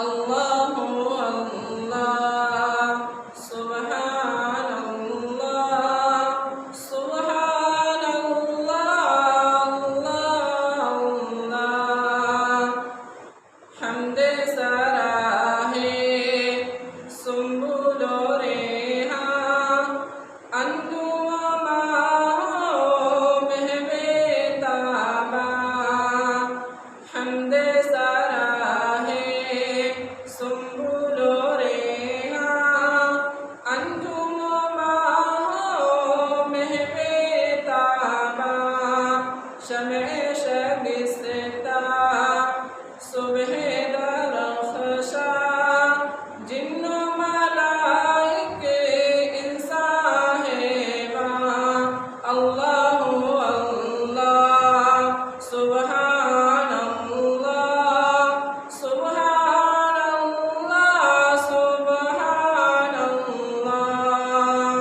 अल्लाहु अल्लाह सुब्हानल्लाह सुब्हानल्लाह अल्लाह अल्लाह हमदे सराहे सुम्बुलो रेहा अंजुमा महबे ताबा हमदे सराहे सुम्बुलो रेहा अंजुमा महबे ताबा शमे शबिस्ता सुबह दरख्शा जिन्नो मलाइके इंसान है अल्लाहु अल्लाह सुब्हानल्लाह सुब्हानल्लाह सुब्हानल्लाह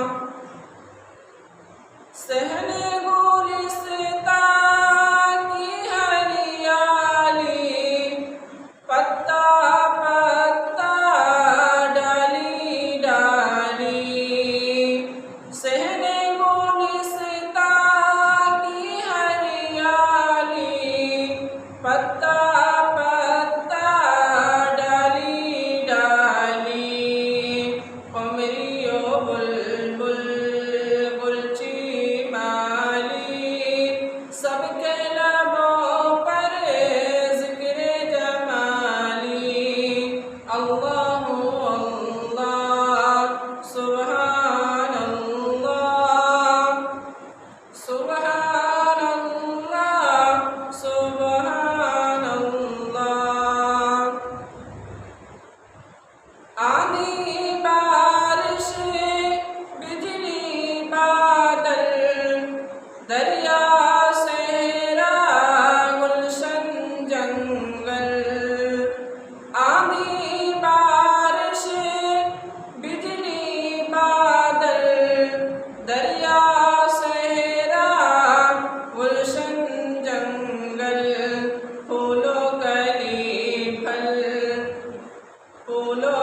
सहने गुलिस्ता की हरियाली पत्ता पत्ता डाली डाली सहने गुलिस्ता की हरियाली पत्ता पत्ता डाली डाली उमरियो बुलबुल गुलची माली सबके लबों पर जिक्र जमाली अल्लाहु अल्लाह सुब्हानल्लाह सुब्हानल्लाह सुब्हानल्लाह आंधी बारिश बिजली बादल दरिया सहरा गुलशन जंगल आंधी बारिश बिजली बादल दरिया सहरा गुलशन जंगल फूलों कली फल फूलों